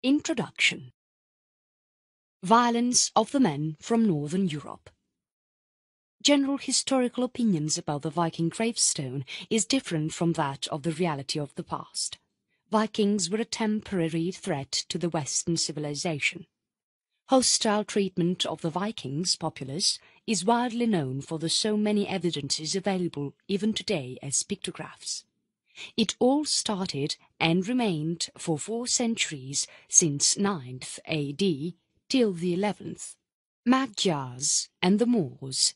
Introduction. Violence of the men from Northern Europe. General historical opinions about the Viking gravestone is different from that of the reality of the past. Vikings were a temporary threat to the Western civilization. Hostile treatment of the Vikings populace is widely known for the so many evidences available even today as pictographs. It all started and remained for 4 centuries since 9th AD till the 11th. Magyars and the Moors.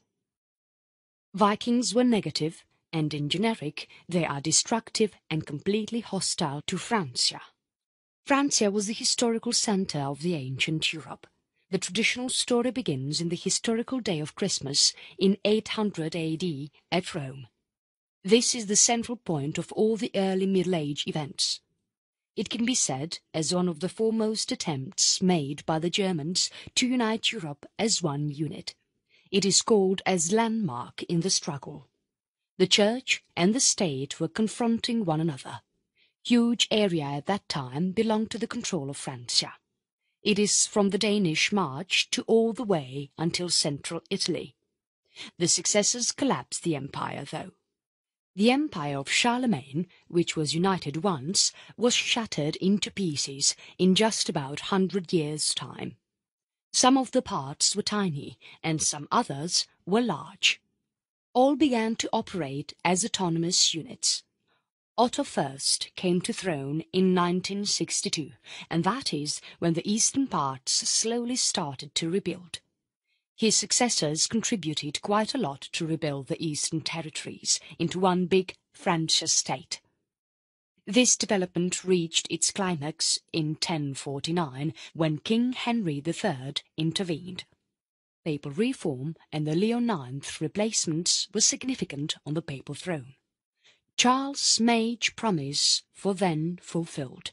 Vikings were negative, and in generic they are destructive and completely hostile to Francia. Francia was the historical centre of the ancient Europe. The traditional story begins in the historical day of Christmas in 800 AD at Rome. This is the central point of all the early Middle Age events. It can be said as one of the foremost attempts made by the Germans to unite Europe as one unit. It is called as landmark in the struggle. The church and the state were confronting one another. Huge area at that time belonged to the control of Francia. It is from the Danish march to all the way until central Italy. The successors collapsed the empire though. The empire of Charlemagne, which was united once, was shattered into pieces in just about 100 years' time. Some of the parts were tiny, and some others were large. All began to operate as autonomous units. Otto I came to throne in 1962, and that is when the eastern parts slowly started to rebuild. His successors contributed quite a lot to rebuild the eastern territories into one big French state. This development reached its climax in 1049 when King Henry III intervened. Papal reform and the Leo IX replacements were significant on the papal throne. Charles' Mage promise for then fulfilled.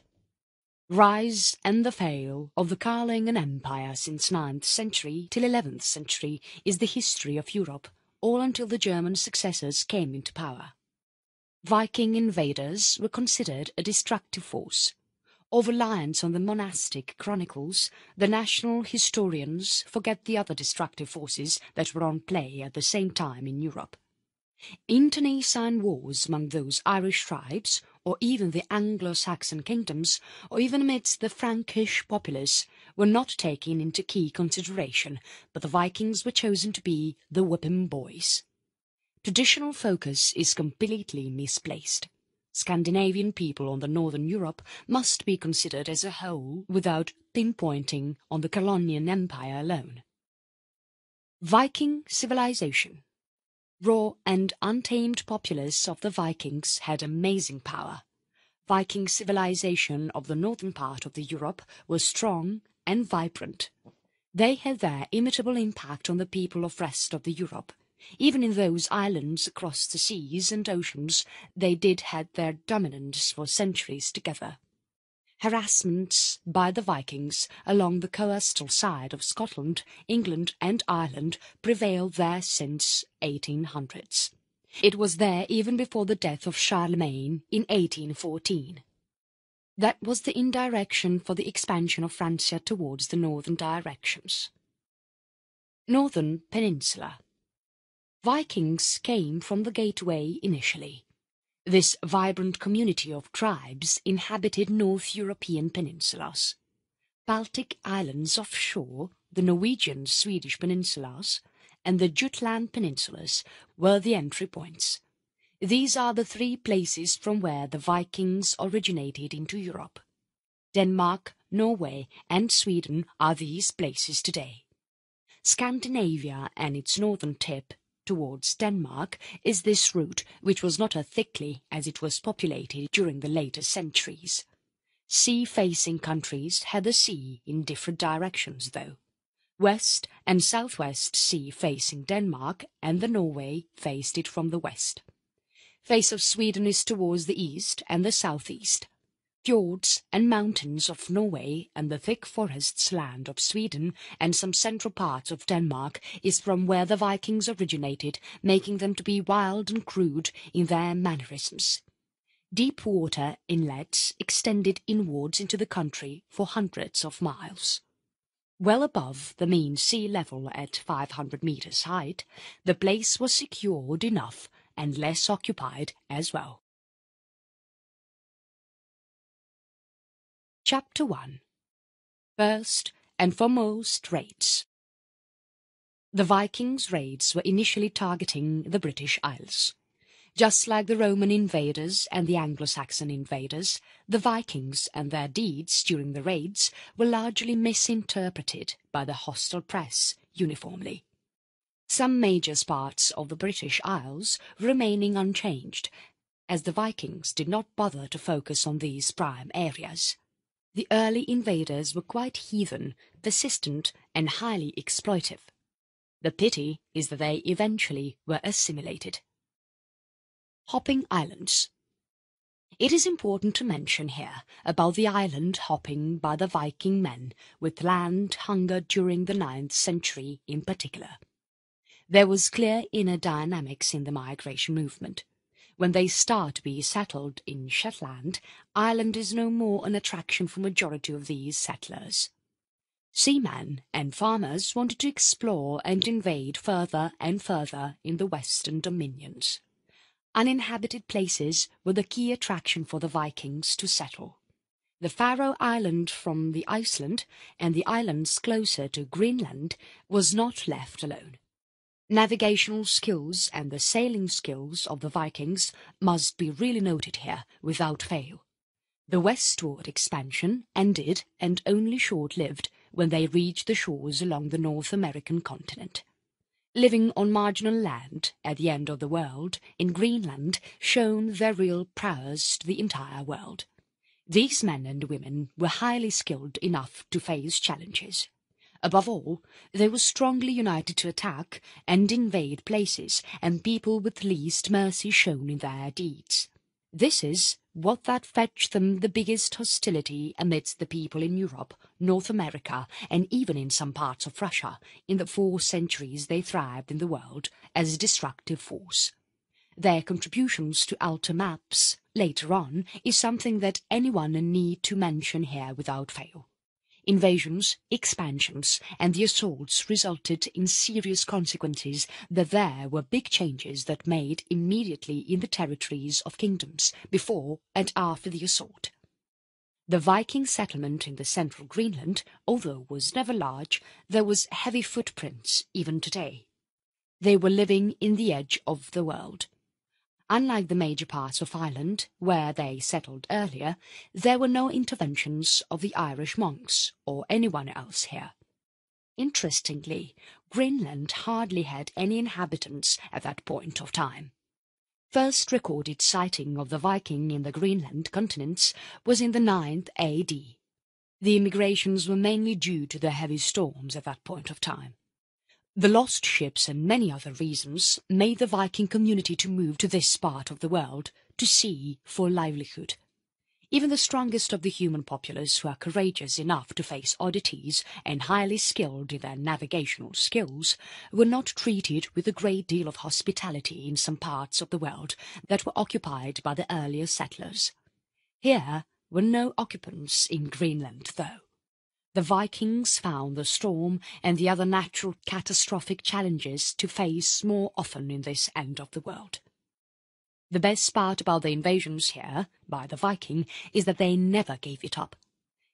Rise and the fall of the Carolingian Empire since 9th century till 11th century is the history of Europe, all until the German successors came into power. Viking invaders were considered a destructive force. Of reliance on the monastic chronicles, the national historians forget the other destructive forces that were on play at the same time in Europe. Internecine wars among those Irish tribes, or even the Anglo-Saxon kingdoms, or even amidst the Frankish populace, were not taken into key consideration, but the Vikings were chosen to be the whipping boys. Traditional focus is completely misplaced. Scandinavian people on the northern Europe must be considered as a whole without pinpointing on the Carolingian Empire alone. Viking civilization. Raw and untamed populace of the Vikings had amazing power. Viking civilization of the northern part of the Europe was strong and vibrant. They had their immutable impact on the people of rest of the Europe. Even in those islands across the seas and oceans, they did had their dominance for centuries together. Harassments by the Vikings along the coastal side of Scotland, England and Ireland prevailed there since 1800s. It was there even before the death of Charlemagne in 1814. That was the indirection for the expansion of Francia towards the northern directions. Northern Peninsula. Vikings came from the gateway initially. This vibrant community of tribes inhabited North European peninsulas. Baltic islands offshore, the Norwegian Swedish peninsulas, and the Jutland peninsulas were the entry points. These are the 3 places from where the Vikings originated into Europe. Denmark, Norway and Sweden are these places today. Scandinavia and its northern tip towards Denmark is this route, which was not as thickly as it was populated during the later centuries. Sea-facing countries had the sea in different directions though. West and southwest sea facing Denmark and the Norway faced it from the west. Face of Sweden is towards the east and the southeast. Fjords and mountains of Norway and the thick forests land of Sweden and some central parts of Denmark is from where the Vikings originated, making them to be wild and crude in their mannerisms. Deep water inlets extended inwards into the country for hundreds of miles. Well above the mean sea level at 500 meters height, the place was secured enough and less occupied as well. Chapter 1. First and foremost, raids. The Vikings' raids were initially targeting the British Isles. Just like the Roman invaders and the Anglo-Saxon invaders, the Vikings and their deeds during the raids were largely misinterpreted by the hostile press uniformly. Some major parts of the British Isles remaining unchanged, as the Vikings did not bother to focus on these prime areas. The early invaders were quite heathen, persistent and highly exploitive. The pity is that they eventually were assimilated. Hopping islands. It is important to mention here about the island hopping by the Viking men with land hunger during the 9th century in particular. There was clear inner dynamics in the migration movement. When they start to be settled in Shetland, Ireland is no more an attraction for majority of these settlers. Seamen and farmers wanted to explore and invade further and further in the western dominions. Uninhabited places were the key attraction for the Vikings to settle. The Faroe Island from the Iceland and the islands closer to Greenland was not left alone. Navigational skills and the sailing skills of the Vikings must be really noted here without fail. The westward expansion ended and only short-lived when they reached the shores along the North American continent. Living on marginal land at the end of the world, in Greenland, shown their real prowess to the entire world. These men and women were highly skilled enough to face challenges. Above all, they were strongly united to attack and invade places and people with least mercy shown in their deeds. This is what that fetched them the biggest hostility amidst the people in Europe, North America, and even in some parts of Russia. In the 4 centuries they thrived in the world as a disruptive force. Their contributions to alter maps later on is something that anyone need to mention here without fail. Invasions, expansions, and the assaults resulted in serious consequences, that there were big changes that made immediately in the territories of kingdoms before and after the assault. The Viking settlement in the central Greenland, although was never large, there was heavy footprints even today. They were living in the edge of the world. Unlike the major parts of Ireland, where they settled earlier, there were no interventions of the Irish monks or anyone else here. Interestingly, Greenland hardly had any inhabitants at that point of time. First recorded sighting of the Viking in the Greenland continents was in the 9th AD. The immigrations were mainly due to the heavy storms at that point of time. The lost ships and many other reasons made the Viking community to move to this part of the world, to sea for livelihood. Even the strongest of the human populace who are courageous enough to face oddities and highly skilled in their navigational skills were not treated with a great deal of hospitality in some parts of the world that were occupied by the earlier settlers. Here were no occupants in Greenland, though. The Vikings found the storm and the other natural catastrophic challenges to face more often in this end of the world. The best part about the invasions here, by the Viking, is that they never gave it up.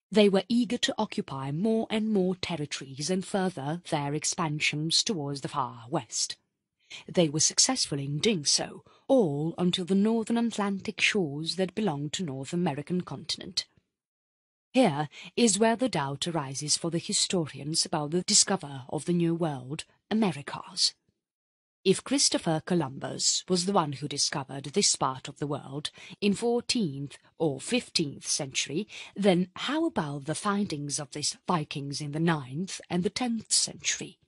They were eager to occupy more and more territories and further their expansions towards the far west. They were successful in doing so, all until the northern Atlantic shores that belonged to North American continent. Here is where the doubt arises for the historians about the discoverer of the New World, Americas. If Christopher Columbus was the one who discovered this part of the world in 14th or 15th century, then how about the findings of these Vikings in the 9th and the 10th century?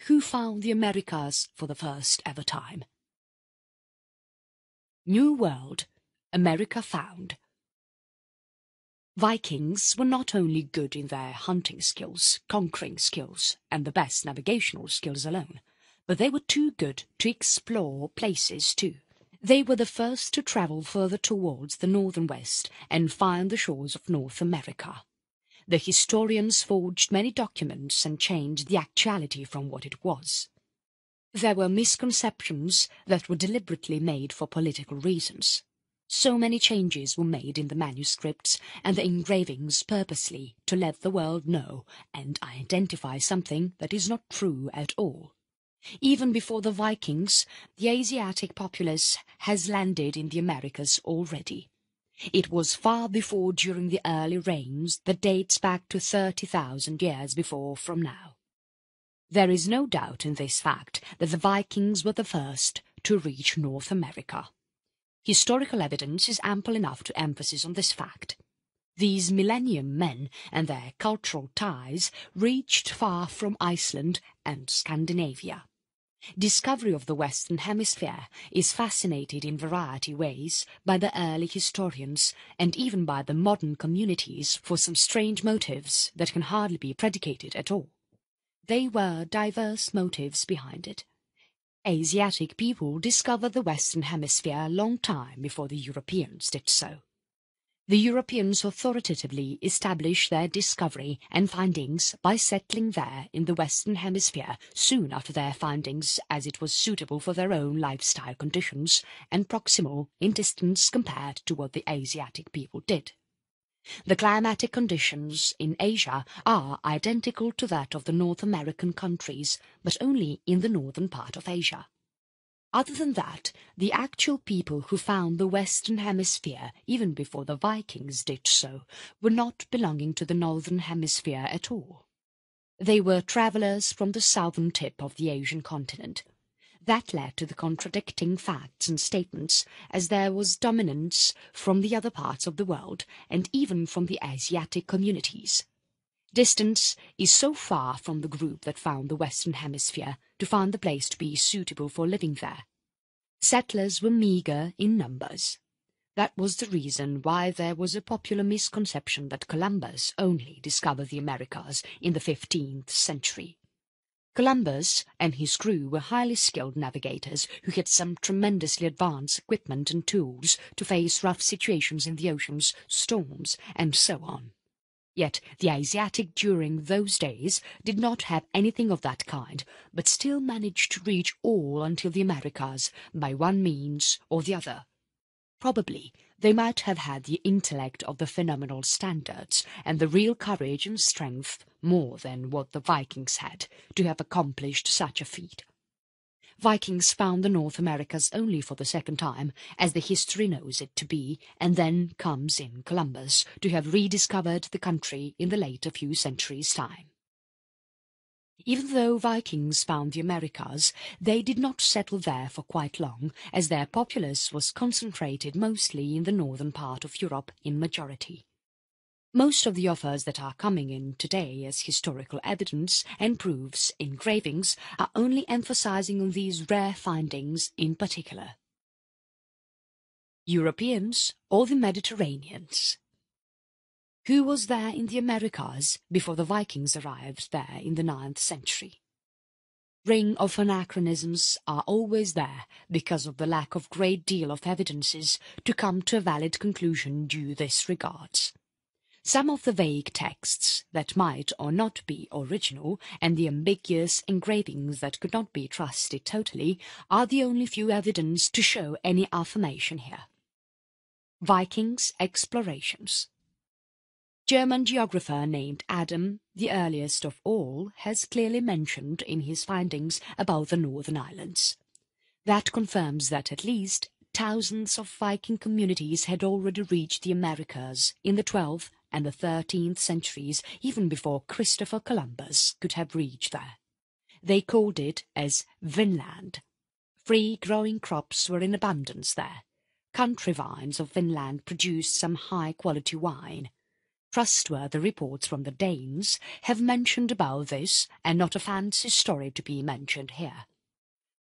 Who found the Americas for the first ever time? New World, America found. Vikings were not only good in their hunting skills, conquering skills, and the best navigational skills alone, but they were too good to explore places too. They were the first to travel further towards the northern west and find the shores of North America. The historians forged many documents and changed the actuality from what it was. There were misconceptions that were deliberately made for political reasons. So many changes were made in the manuscripts and the engravings purposely to let the world know and identify something that is not true at all. Even before the Vikings, the Asiatic populace has landed in the Americas already. It was far before during the early reigns that dates back to 30,000 years before from now. There is no doubt in this fact that the Vikings were the first to reach North America. Historical evidence is ample enough to emphasize on this fact. These millennium men and their cultural ties reached far from Iceland and Scandinavia. Discovery of the Western Hemisphere is fascinated in variety ways by the early historians and even by the modern communities for some strange motives that can hardly be predicated at all. There were diverse motives behind it. Asiatic people discovered the Western Hemisphere a long time before the Europeans did so. The Europeans authoritatively established their discovery and findings by settling there in the Western Hemisphere soon after their findings, as it was suitable for their own lifestyle conditions and proximal in distance compared to what the Asiatic people did. The climatic conditions in Asia are identical to that of the North American countries, but only in the northern part of Asia. Other than that, the actual people who found the Western Hemisphere, even before the Vikings did so, were not belonging to the Northern Hemisphere at all. They were travellers from the southern tip of the Asian continent. That led to the contradicting facts and statements, as there was dominance from the other parts of the world and even from the Asiatic communities. Distance is so far from the group that found the Western Hemisphere to find the place to be suitable for living there. Settlers were meagre in numbers. That was the reason why there was a popular misconception that Columbus only discovered the Americas in the 15th century. Columbus and his crew were highly skilled navigators who had some tremendously advanced equipment and tools to face rough situations in the oceans, storms, and so on. Yet the Asiatic during those days did not have anything of that kind, but still managed to reach all until the Americas by one means or the other. Probably they might have had the intellect of the phenomenal standards and the real courage and strength more than what the Vikings had to have accomplished such a feat. Vikings found the North Americas only for the second time, as the history knows it to be, and then comes in Columbus to have rediscovered the country in the later few centuries' time. Even though Vikings found the Americas, they did not settle there for quite long, as their populace was concentrated mostly in the northern part of Europe in majority. Most of the authors that are coming in today as historical evidence and proofs engravings are only emphasizing on these rare findings in particular. Europeans or the Mediterraneans? Who was there in the Americas before the Vikings arrived there in the 9th century? Ring of anachronisms are always there because of the lack of great deal of evidences to come to a valid conclusion due this regards. Some of the vague texts that might or not be original and the ambiguous engravings that could not be trusted totally are the only few evidence to show any affirmation here. Vikings' explorations. German geographer named Adam, the earliest of all, has clearly mentioned in his findings about the Northern Islands. That confirms that at least thousands of Viking communities had already reached the Americas in the 12th and the 13th centuries, even before Christopher Columbus could have reached there. They called it as Vinland. Free growing crops were in abundance there. Country vines of Vinland produced some high-quality wine. Trustworthy reports from the Danes have mentioned about this, and not a fancy story to be mentioned here.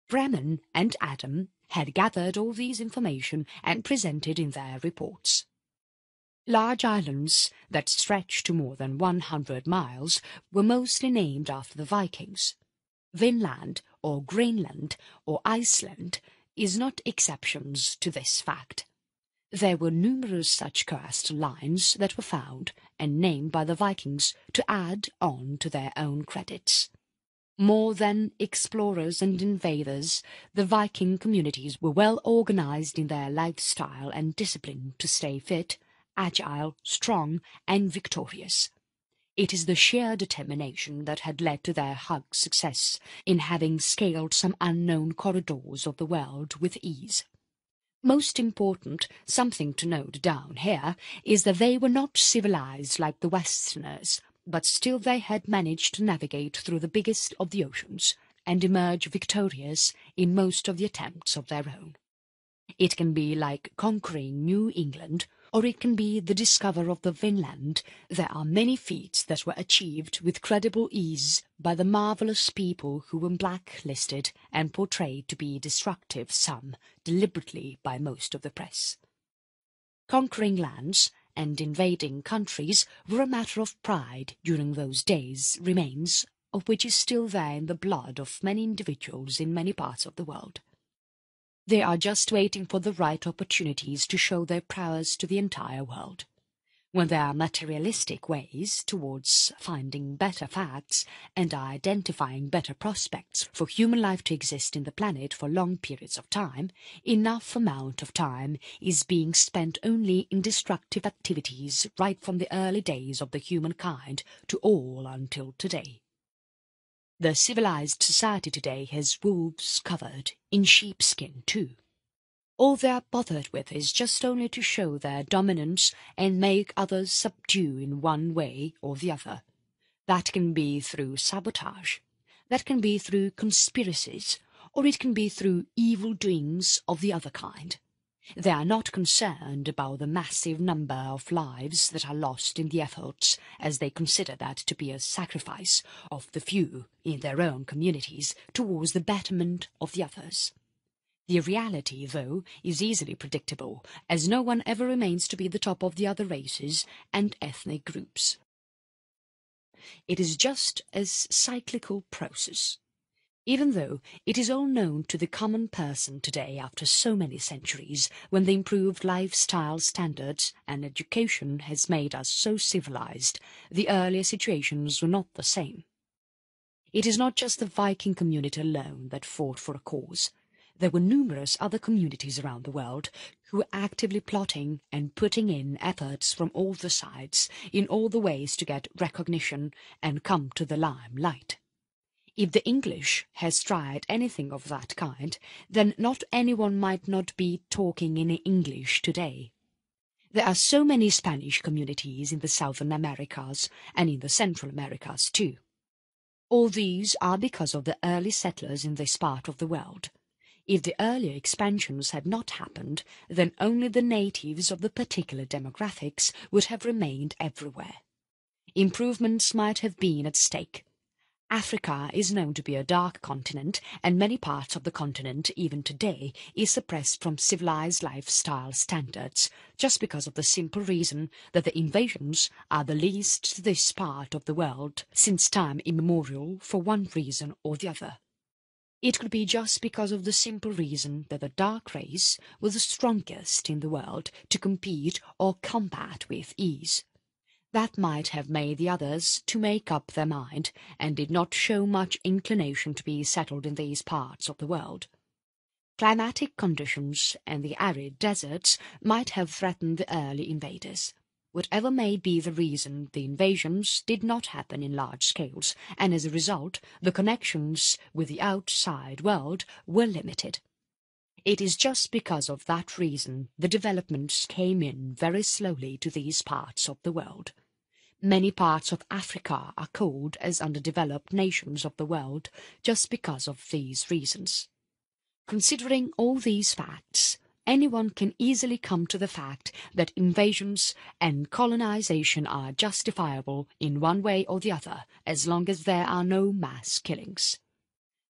Bremen and Adam had gathered all these information and presented in their reports. Large islands that stretched to more than 100 miles were mostly named after the Vikings. Vinland or Greenland or Iceland is not exceptions to this fact. There were numerous such coastal lines that were found and named by the Vikings to add on to their own credits. More than explorers and invaders, the Viking communities were well organized in their lifestyle and discipline to stay fit, agile, strong, and victorious. It is the sheer determination that had led to their huge success in having scaled some unknown corridors of the world with ease. Most important, something to note down here, is that they were not civilized like the Westerners, but still they had managed to navigate through the biggest of the oceans and emerge victorious in most of the attempts of their own. It can be like conquering New England, or it can be the discovery of the Vinland. There are many feats that were achieved with credible ease by the marvellous people who were blacklisted and portrayed to be destructive, some deliberately by most of the press. Conquering lands and invading countries were a matter of pride during those days, remains of which is still there in the blood of many individuals in many parts of the world. They are just waiting for the right opportunities to show their prowess to the entire world. When there are materialistic ways towards finding better facts and identifying better prospects for human life to exist in the planet for long periods of time, enough amount of time is being spent only in destructive activities right from the early days of the humankind to all until today. The civilized society today has wolves covered in sheepskin too. All they are bothered with is just only to show their dominance and make others subdue in one way or the other. That can be through sabotage, that can be through conspiracies, or it can be through evil doings of the other kind. They are not concerned about the massive number of lives that are lost in the efforts, as they consider that to be a sacrifice of the few in their own communities towards the betterment of the others. The reality, though, is easily predictable, as no one ever remains to be the top of the other races and ethnic groups. It is just a cyclical process. Even though it is all known to the common person today after so many centuries, when the improved lifestyle standards and education has made us so civilized, the earlier situations were not the same. It is not just the Viking community alone that fought for a cause. There were numerous other communities around the world who were actively plotting and putting in efforts from all the sides in all the ways to get recognition and come to the limelight. If the English has tried anything of that kind, then not anyone might not be talking in English today. There are so many Spanish communities in the Southern Americas and in the Central Americas too. All these are because of the early settlers in this part of the world. If the earlier expansions had not happened, then only the natives of the particular demographics would have remained everywhere. Improvements might have been at stake. Africa is known to be a dark continent, and many parts of the continent, even today, is suppressed from civilized lifestyle standards, just because of the simple reason that the invasions are the least to this part of the world since time immemorial for one reason or the other. It could be just because of the simple reason that the dark race was the strongest in the world to compete or combat with ease. That might have made the others to make up their mind and did not show much inclination to be settled in these parts of the world. Climatic conditions and the arid deserts might have threatened the early invaders. Whatever may be the reason, the invasions did not happen in large scales, and as a result, the connections with the outside world were limited. It is just because of that reason the developments came in very slowly to these parts of the world. Many parts of Africa are called as underdeveloped nations of the world just because of these reasons. Considering all these facts, anyone can easily come to the fact that invasions and colonization are justifiable in one way or the other as long as there are no mass killings.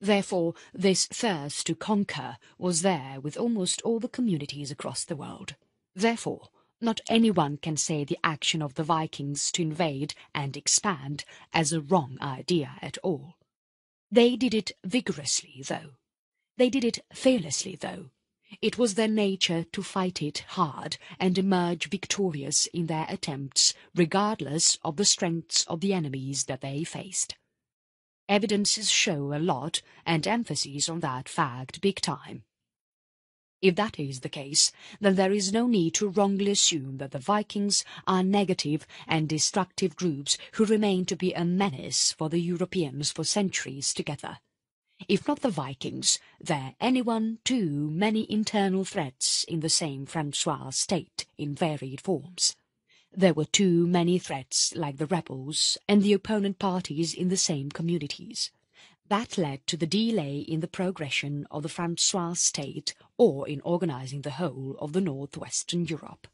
Therefore, this thirst to conquer was there with almost all the communities across the world. Therefore, not anyone can say the action of the Vikings to invade and expand as a wrong idea at all. They did it vigorously, though. They did it fearlessly, though, It was their nature to fight it hard and emerge victorious in their attempts, regardless of the strengths of the enemies that they faced. Evidences show a lot and emphasis on that fact big time. If that is the case, then there is no need to wrongly assume that the Vikings are negative and destructive groups who remain to be a menace for the Europeans for centuries together. If not the Vikings, there anyone too many internal threats in the same Francois state in varied forms. There were too many threats like the rebels and the opponent parties in the same communities. That led to the delay in the progression of the Francois state or in organizing the whole of the northwestern Europe.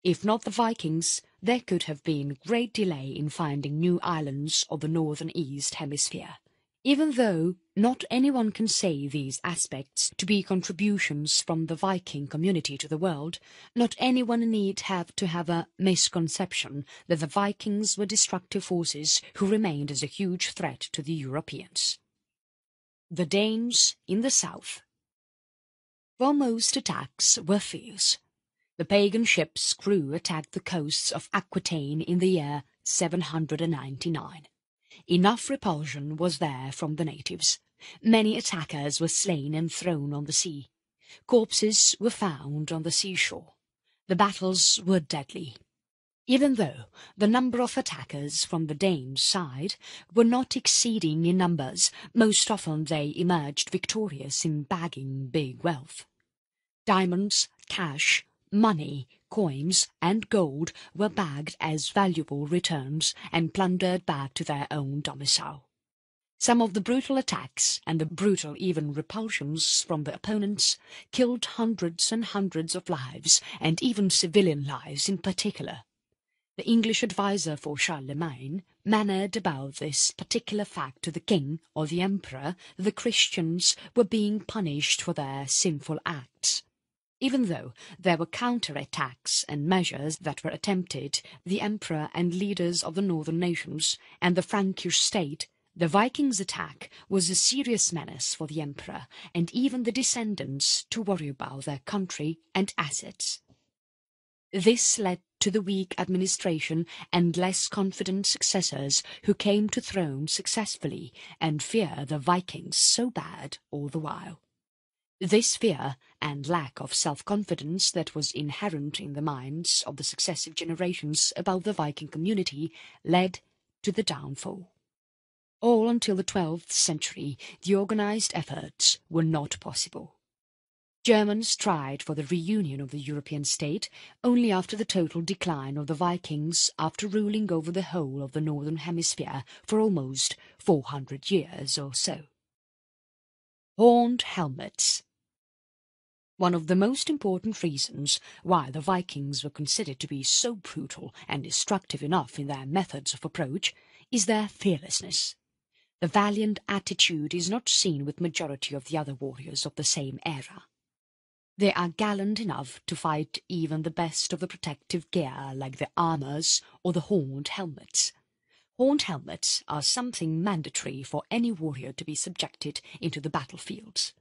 If not the Vikings, there could have been great delay in finding new islands of the northern east hemisphere. Even though not anyone can say these aspects to be contributions from the Viking community to the world, not anyone need have to have a misconception that the Vikings were destructive forces who remained as a huge threat to the Europeans. The Danes in the south. While most attacks were fierce, the pagan ships' crew attacked the coasts of Aquitaine in the year 799. Enough repulsion was there from the natives. Many attackers were slain and thrown on the sea. Corpses were found on the seashore. The battles were deadly. Even though the number of attackers from the Danes' side were not exceeding in numbers, most often they emerged victorious in bagging big wealth. Diamonds, cash, money, coins and gold were bagged as valuable returns and plundered back to their own domicile. Some of the brutal attacks and the brutal even repulsions from the opponents killed hundreds and hundreds of lives, and even civilian lives in particular. The English adviser for Charlemagne mannered about this particular fact to the king or the emperor that the Christians were being punished for their sinful acts. Even though there were counter-attacks and measures that were attempted, the emperor and leaders of the northern nations and the Frankish state, the Vikings' attack was a serious menace for the emperor and even the descendants to worry about their country and assets. This led to the weak administration and less confident successors who came to throne successfully and fear the Vikings so bad all the while. This fear and lack of self-confidence that was inherent in the minds of the successive generations about the Viking community led to the downfall. All until the 12th century, the organized efforts were not possible. Germans tried for the reunion of the European state only after the total decline of the Vikings after ruling over the whole of the northern hemisphere for almost 400 years or so. Horned helmets. One of the most important reasons why the Vikings were considered to be so brutal and destructive enough in their methods of approach is their fearlessness. The valiant attitude is not seen with majority of the other warriors of the same era. They are gallant enough to fight even the best of the protective gear like the armors or the horned helmets. Horned helmets are something mandatory for any warrior to be subjected into the battlefields.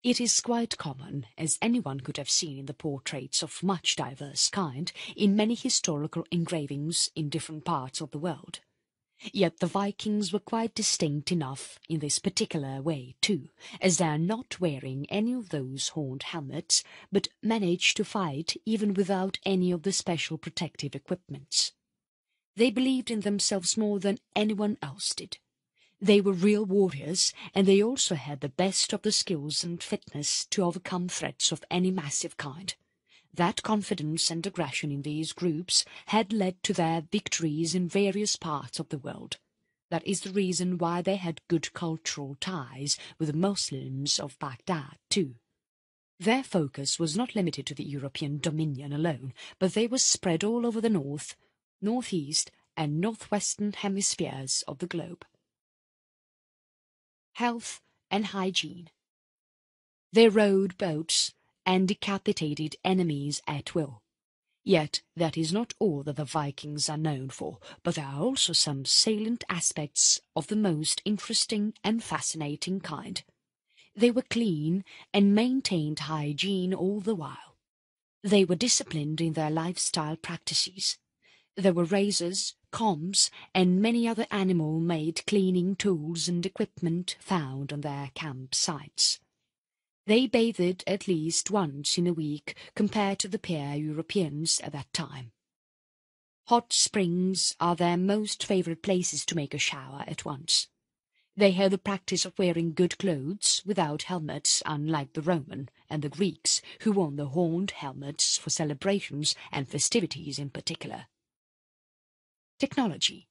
It is quite common, as anyone could have seen in the portraits of much diverse kind in many historical engravings in different parts of the world. Yet the Vikings were quite distinct enough in this particular way too, as they are not wearing any of those horned helmets, but manage to fight even without any of the special protective equipments. They believed in themselves more than anyone else did. They were real warriors, and they also had the best of the skills and fitness to overcome threats of any massive kind. That confidence and aggression in these groups had led to their victories in various parts of the world. That is the reason why they had good cultural ties with the Muslims of Baghdad too. Their focus was not limited to the European dominion alone, but they were spread all over the north, northeast and northwestern hemispheres of the globe. Health and hygiene. They rowed boats and decapitated enemies at will. Yet that is not all that the Vikings are known for, but there are also some salient aspects of the most interesting and fascinating kind. They were clean and maintained hygiene all the while. They were disciplined in their lifestyle practices. There were razors, combs, and many other animal-made cleaning tools and equipment found on their campsites. They bathed at least once in a week compared to the peer Europeans at that time. Hot springs are their most favourite places to make a shower at once. They had the practice of wearing good clothes without helmets, unlike the Roman and the Greeks, who wore the horned helmets for celebrations and festivities in particular. Technology.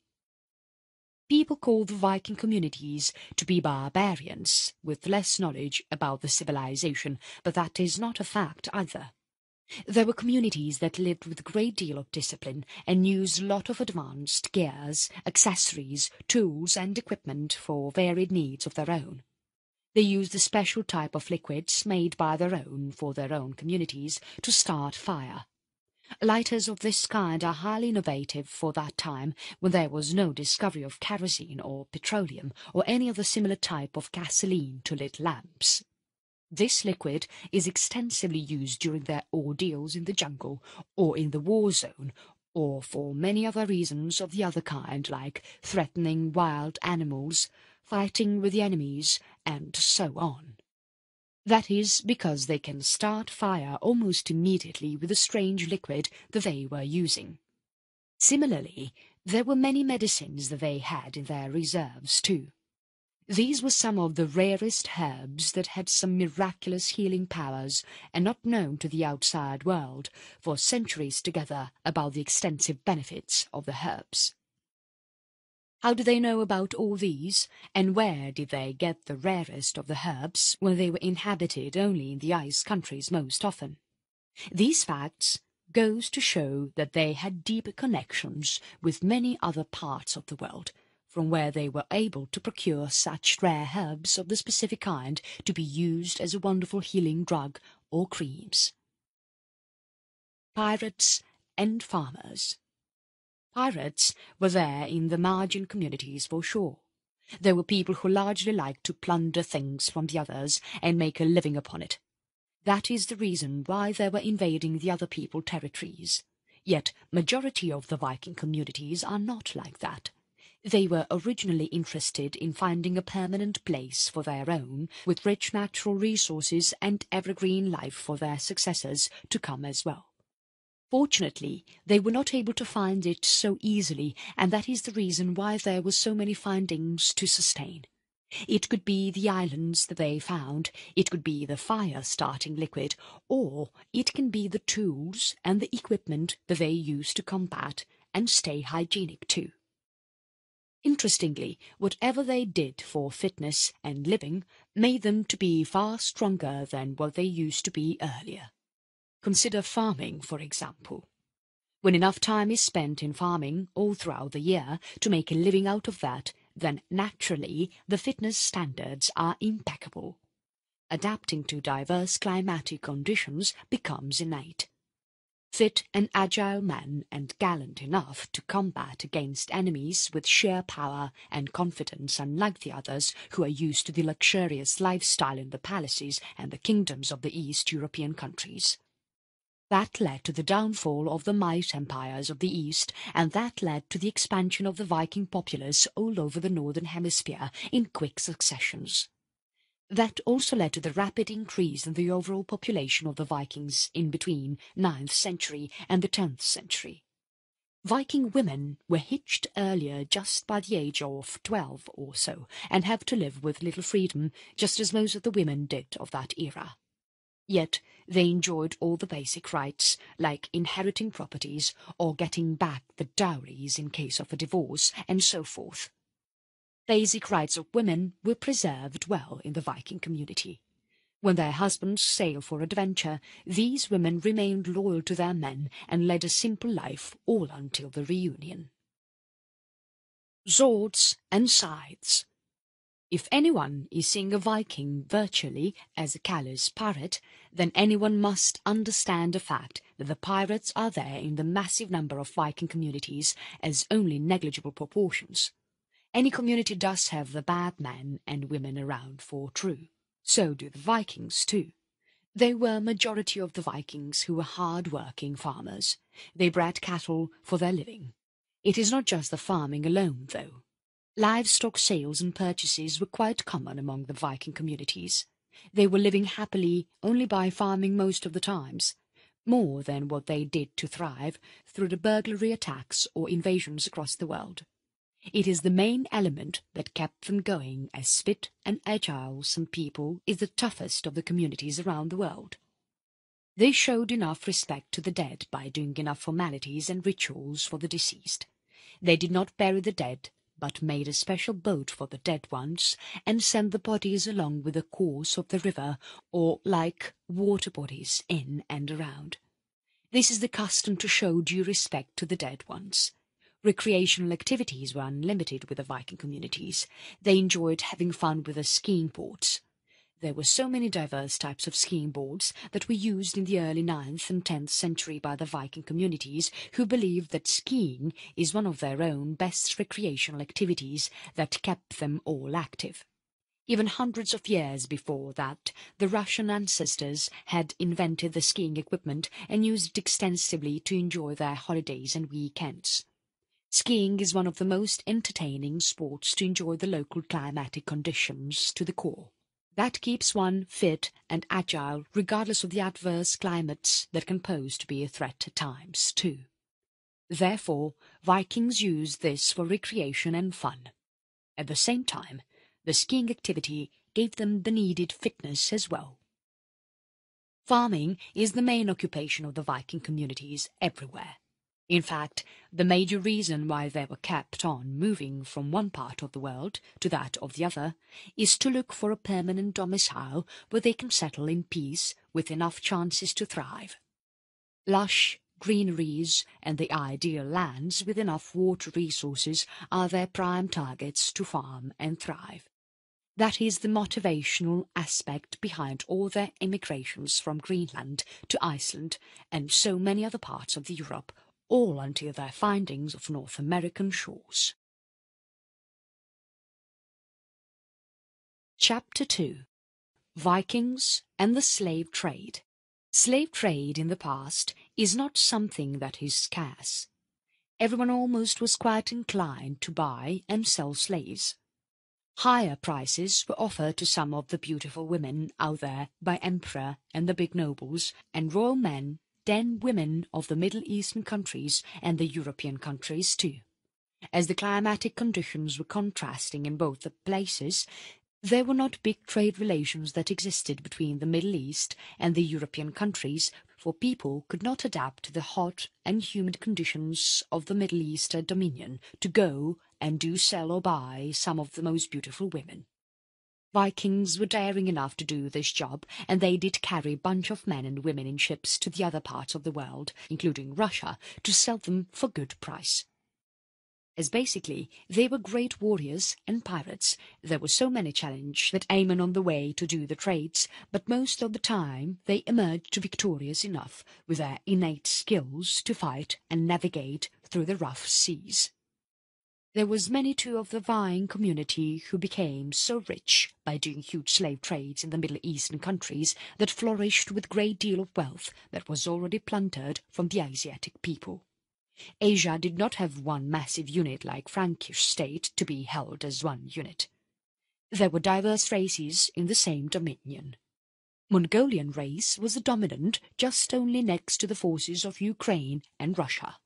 People call the Viking communities to be barbarians, with less knowledge about the civilization, but that is not a fact either. There were communities that lived with a great deal of discipline and used a lot of advanced gears, accessories, tools and equipment for varied needs of their own. They used a special type of liquids made by their own for their own communities to start fire. Lighters of this kind are highly innovative for that time, when there was no discovery of kerosene or petroleum or any other similar type of gasoline to lit lamps. This liquid is extensively used during their ordeals in the jungle or in the war zone, or for many other reasons of the other kind, like threatening wild animals, fighting with the enemies, and so on. That is because they can start fire almost immediately with the strange liquid that they were using. Similarly, there were many medicines that they had in their reserves too. These were some of the rarest herbs that had some miraculous healing powers and not known to the outside world for centuries together about the extensive benefits of the herbs. How did they know about all these, and where did they get the rarest of the herbs when they were inhabited only in the ice countries most often? These facts goes to show that they had deep connections with many other parts of the world, from where they were able to procure such rare herbs of the specific kind to be used as a wonderful healing drug or creams. Pirates and farmers. Pirates were there in the margin communities for sure. There were people who largely liked to plunder things from the others and make a living upon it. That is the reason why they were invading the other people's territories. Yet majority of the Viking communities are not like that. They were originally interested in finding a permanent place for their own, with rich natural resources and evergreen life for their successors to come as well. Fortunately, they were not able to find it so easily, and that is the reason why there were so many findings to sustain. It could be the islands that they found, it could be the fire-starting liquid, or it can be the tools and the equipment that they use to combat and stay hygienic too. Interestingly, whatever they did for fitness and living made them to be far stronger than what they used to be earlier. Consider farming, for example. When enough time is spent in farming all throughout the year to make a living out of that, then naturally the fitness standards are impeccable. Adapting to diverse climatic conditions becomes innate. Fit and agile men and gallant enough to combat against enemies with sheer power and confidence, unlike the others who are used to the luxurious lifestyle in the palaces and the kingdoms of the East European countries. That led to the downfall of the might empires of the East, and that led to the expansion of the Viking populace all over the northern hemisphere in quick successions. That also led to the rapid increase in the overall population of the Vikings in between 9th century and the 10th century. Viking women were hitched earlier just by the age of 12 or so, and have to live with little freedom, just as most of the women did of that era. Yet they enjoyed all the basic rights, like inheriting properties or getting back the dowries in case of a divorce, and so forth. Basic rights of women were preserved well in the Viking community. When their husbands sailed for adventure, these women remained loyal to their men and led a simple life all until the reunion. Swords and scythes. If anyone is seeing a Viking virtually as a callous pirate, then anyone must understand the fact that the pirates are there in the massive number of Viking communities as only negligible proportions. Any community does have the bad men and women around for true. So do the Vikings too. They were majority of the Vikings who were hard-working farmers. They bred cattle for their living. It is not just the farming alone, though. Livestock sales and purchases were quite common among the Viking communities. They were living happily only by farming most of the times, more than what they did to thrive through the burglary attacks or invasions across the world. It is the main element that kept them going, as fit and agile some people is the toughest of the communities around the world. They showed enough respect to the dead by doing enough formalities and rituals for the deceased. They did not bury the dead, but made a special boat for the dead ones and sent the bodies along with the course of the river or like water bodies in and around. This is the custom to show due respect to the dead ones. Recreational activities were unlimited with the Viking communities. They enjoyed having fun with the skiing boards. There were so many diverse types of skiing boards that were used in the early 9th and 10th century by the Viking communities, who believed that skiing is one of their own best recreational activities that kept them all active. Even hundreds of years before that, the Russian ancestors had invented the skiing equipment and used it extensively to enjoy their holidays and weekends. Skiing is one of the most entertaining sports to enjoy the local climatic conditions to the core. That keeps one fit and agile regardless of the adverse climates that can pose to be a threat at times too. Therefore, Vikings used this for recreation and fun. At the same time, the skiing activity gave them the needed fitness as well. Farming is the main occupation of the Viking communities everywhere. In fact, the major reason why they were kept on moving from one part of the world to that of the other is to look for a permanent domicile where they can settle in peace with enough chances to thrive. Lush greeneries and the ideal lands with enough water resources are their prime targets to farm and thrive. That is the motivational aspect behind all their immigrations from Greenland to Iceland and so many other parts of Europe, all until their findings of North American shores. Chapter 2. Vikings and the Slave Trade. Slave trade in the past is not something that is scarce. Everyone almost was quite inclined to buy and sell slaves. Higher prices were offered to some of the beautiful women out there by emperor and the big nobles and royal men than women of the Middle Eastern countries and the European countries too. As the climatic conditions were contrasting in both the places, there were not big trade relations that existed between the Middle East and the European countries, for people could not adapt to the hot and humid conditions of the Middle Eastern dominion to go and do sell or buy some of the most beautiful women. Vikings were daring enough to do this job, and they did carry a bunch of men and women in ships to the other parts of the world, including Russia, to sell them for good price. As basically, they were great warriors and pirates. There were so many challenges that aiming on the way to do the trades, but most of the time they emerged victorious enough with their innate skills to fight and navigate through the rough seas. There was many too of the Viking community who became so rich by doing huge slave trades in the Middle Eastern countries that flourished with great deal of wealth that was already plundered from the Asiatic people. Asia did not have one massive unit like Frankish state to be held as one unit. There were diverse races in the same dominion. Mongolian race was the dominant just only next to the forces of Ukraine and Russia.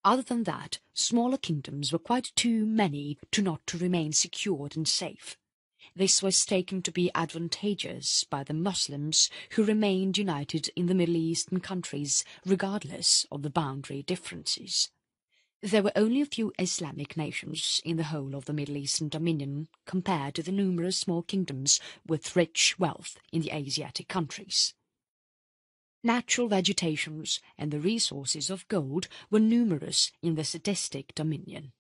Other than that, smaller kingdoms were quite too many not to remain secured and safe. This was taken to be advantageous by the Muslims who remained united in the Middle Eastern countries regardless of the boundary differences. There were only a few Islamic nations in the whole of the Middle Eastern dominion compared to the numerous small kingdoms with rich wealth in the Asiatic countries. Natural vegetations and the resources of gold were numerous in the sadistic dominion.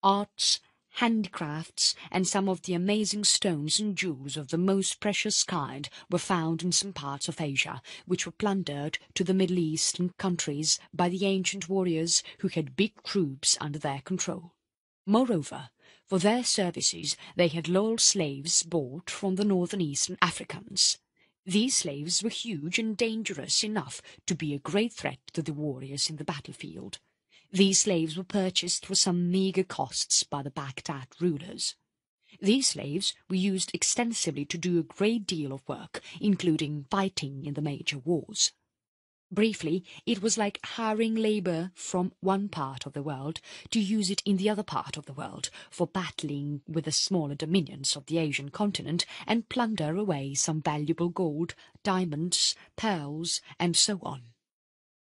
Arts, handicrafts, and some of the amazing stones and jewels of the most precious kind were found in some parts of Asia, which were plundered to the Middle Eastern countries by the ancient warriors who had big troops under their control. Moreover, For their services they had loyal slaves bought from the northern eastern Africans. These slaves were huge and dangerous enough to be a great threat to the warriors in the battlefield. These slaves were purchased for some meagre costs by the Baghdad rulers. These slaves were used extensively to do a great deal of work, including fighting in the major wars. Briefly, it was like hiring labour from one part of the world to use it in the other part of the world for battling with the smaller dominions of the Asian continent and plunder away some valuable gold, diamonds, pearls, and so on.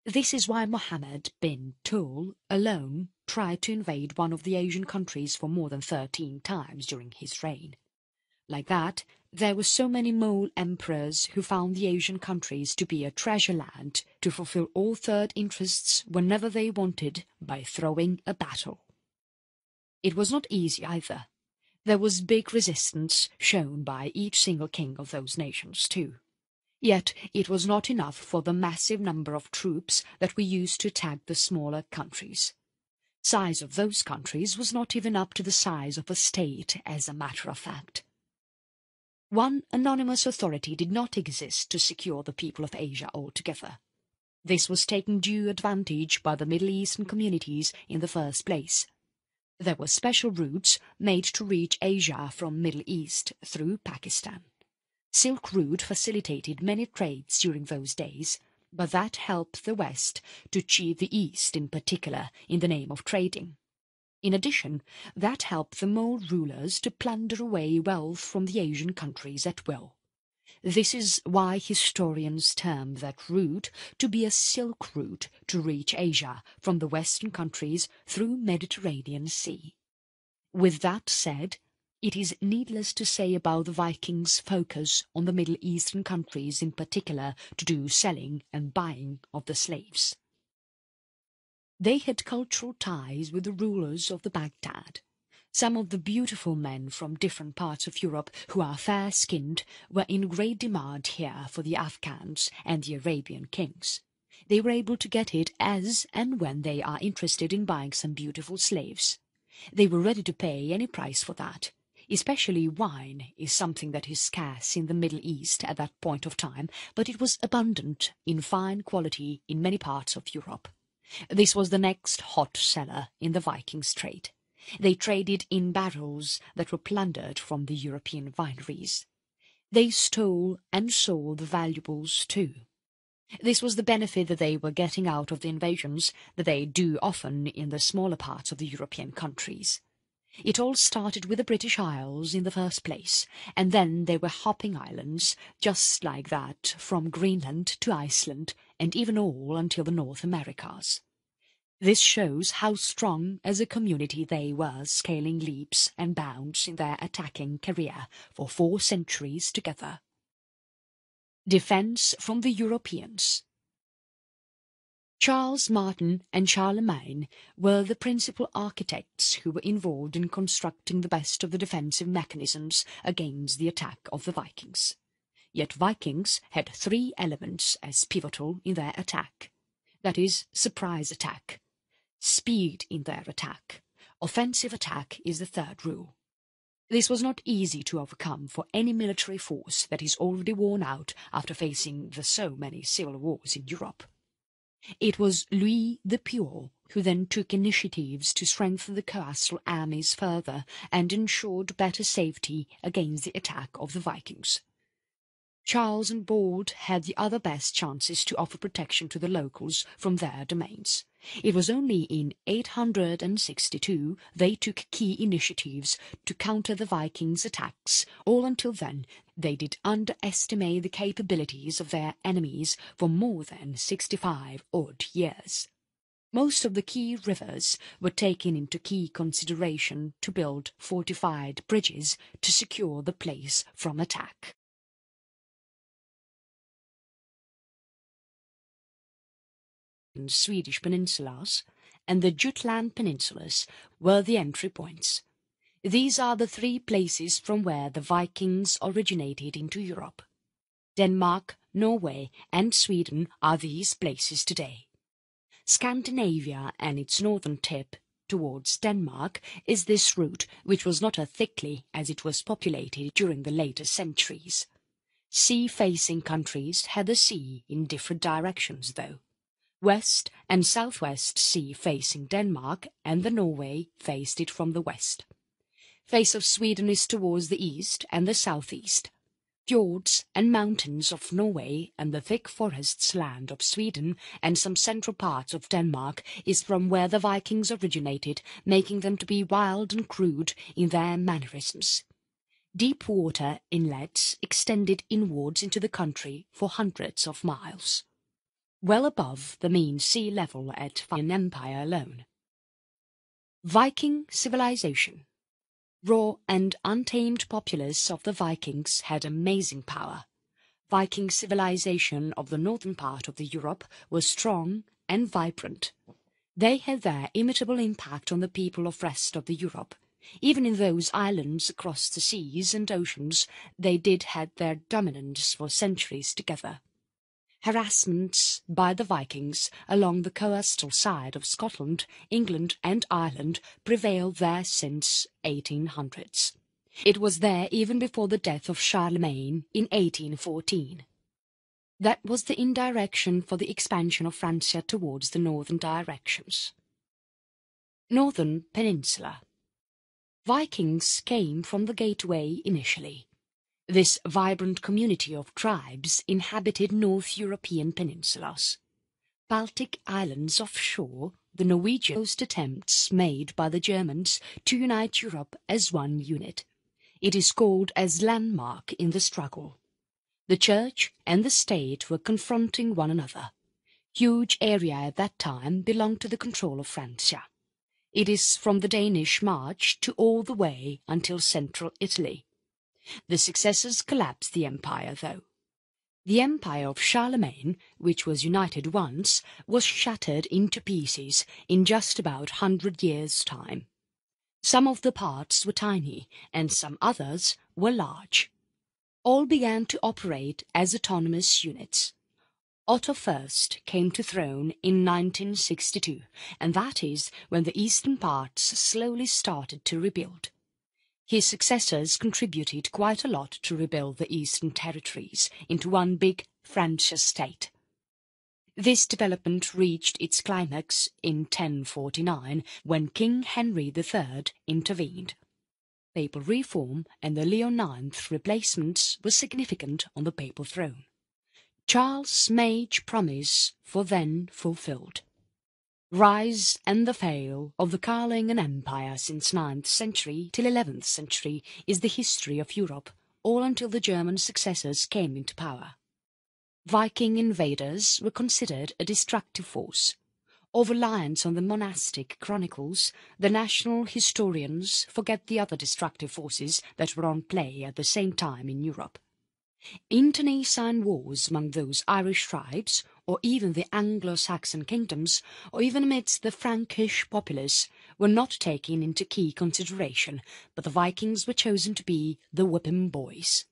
This is why Mohammed bin Tul alone tried to invade one of the Asian countries for more than 13 times during his reign. Like that, there were so many mole emperors who found the Asian countries to be a treasure land to fulfill all third interests whenever they wanted by throwing a battle. It was not easy either. There was big resistance shown by each single king of those nations too. Yet it was not enough for the massive number of troops that were used to attack the smaller countries. Size of those countries was not even up to the size of a state, as a matter of fact. One anonymous authority did not exist to secure the people of Asia altogether. This was taken due advantage by the Middle Eastern communities in the first place. There were special routes made to reach Asia from Middle East through Pakistan. Silk Route facilitated many trades during those days, but that helped the West to achieve the East in particular in the name of trading. In addition, that helped the Mole rulers to plunder away wealth from the Asian countries at will. This is why historians term that route to be a silk route to reach Asia from the Western countries through Mediterranean Sea. With that said, it is needless to say about the Vikings' focus on the Middle Eastern countries in particular to do selling and buying of the slaves. They had cultural ties with the rulers of the Baghdad. Some of the beautiful men from different parts of Europe who are fair-skinned were in great demand here for the Afghans and the Arabian kings. They were able to get it as and when they are interested in buying some beautiful slaves. They were ready to pay any price for that. Especially wine is something that is scarce in the Middle East at that point of time, but it was abundant in fine quality in many parts of Europe. This was the next hot seller in the Vikings' trade. They traded in barrels that were plundered from the European wineries. They stole and sold the valuables too. This was the benefit that they were getting out of the invasions that they do often in the smaller parts of the European countries. It all started with the British Isles in the first place, and then there were hopping islands just like that from Greenland to Iceland and even all until the North Americas. This shows how strong as a community they were, scaling leaps and bounds in their attacking career for 4 centuries together. Defence from the Europeans. Charles Martin and Charlemagne were the principal architects who were involved in constructing the best of the defensive mechanisms against the attack of the Vikings. Yet Vikings had 3 elements as pivotal in their attack. That is, surprise attack, speed in their attack, offensive attack is the third rule. This was not easy to overcome for any military force that is already worn out after facing the so many civil wars in Europe. It was Louis the Pure who then took initiatives to strengthen the coastal armies further and ensured better safety against the attack of the Vikings. Charles and Bald had the other best chances to offer protection to the locals from their domains. It was only in 862 they took key initiatives to counter the Vikings' attacks. All until then they did underestimate the capabilities of their enemies for more than 65 odd years. Most of the key rivers were taken into key consideration to build fortified bridges to secure the place from attack. Swedish peninsulas and the Jutland peninsulas were the entry points. These are the 3 places from where the Vikings originated into Europe. Denmark, Norway and Sweden are these places today. Scandinavia and its northern tip towards Denmark is this route, which was not as thickly as it was populated during the later centuries. Sea-facing countries had the sea in different directions though. West and southwest sea facing Denmark and the Norway faced it from the west. Face of Sweden is towards the east and the southeast. Fjords and mountains of Norway and the thick forests land of Sweden and some central parts of Denmark is from where the Vikings originated, making them to be wild and crude in their mannerisms. Deep water inlets extended inwards into the country for hundreds of miles, well above the mean sea level at Viking Empire alone. Viking civilization. Raw and untamed populace of the Vikings had amazing power. Viking civilization of the northern part of the Europe was strong and vibrant. They had their imitable impact on the people of rest of the Europe. Even in those islands across the seas and oceans, they did had their dominance for centuries together. Harassments by the Vikings along the coastal side of Scotland, England and Ireland prevailed there since 1800s. It was there even before the death of Charlemagne in 1814. That was the indirection for the expansion of Francia towards the northern directions. Northern Peninsula. Vikings came from the gateway initially. This vibrant community of tribes inhabited North European peninsulas. Baltic islands offshore, the Norwegian attempts made by the Germans to unite Europe as one unit. It is called as landmark in the struggle. The church and the state were confronting one another. Huge area at that time belonged to the control of Francia. It is from the Danish march to all the way until central Italy. The successors collapsed the empire, though. The empire of Charlemagne, which was united once, was shattered into pieces in just about 100 years' time. Some of the parts were tiny, and some others were large. All began to operate as autonomous units. Otto I came to throne in 1962, and that is when the eastern parts slowly started to rebuild. His successors contributed quite a lot to rebuild the eastern territories into one big Francia state. This development reached its climax in 1049 when King Henry III intervened. Papal reform and the Leo IX replacements were significant on the papal throne. Charles' Mage promise for then fulfilled. Rise and the fall of the Carolingian Empire since 9th century till 11th century is the history of Europe, all until the German successors came into power. Viking invaders were considered a destructive force. Of reliance on the monastic chronicles, the national historians forget the other destructive forces that were on play at the same time in Europe. Internecine wars among those Irish tribes, or even the Anglo-Saxon kingdoms, or even amidst the Frankish populace, were not taken into key consideration, but the Vikings were chosen to be the whipping boys.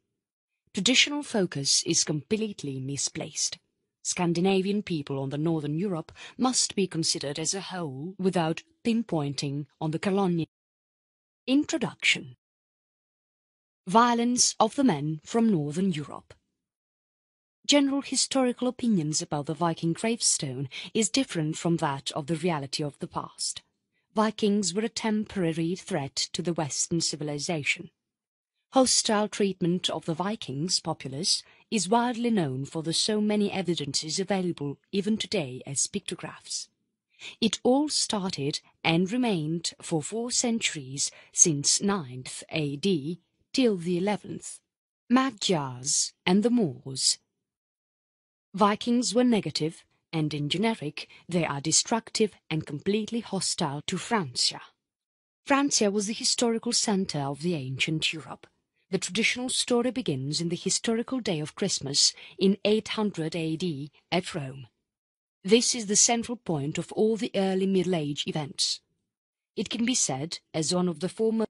Traditional focus is completely misplaced. Scandinavian people on the northern Europe must be considered as a whole without pinpointing on the colonial. Introduction. Violence of the men from northern Europe. General historical opinions about the Viking gravestone is different from that of the reality of the past. Vikings were a temporary threat to the Western civilization. Hostile treatment of the Vikings populace is widely known for the so many evidences available even today as pictographs. It all started and remained for 4 centuries since 9th AD till the 11th. Magyars and the Moors. Vikings were negative, and in generic they are destructive and completely hostile to Francia. Francia was the historical centre of the ancient Europe. The traditional story begins in the historical day of Christmas in 800 AD at Rome. This is the central point of all the early Middle Age events. It can be said as one of the foremost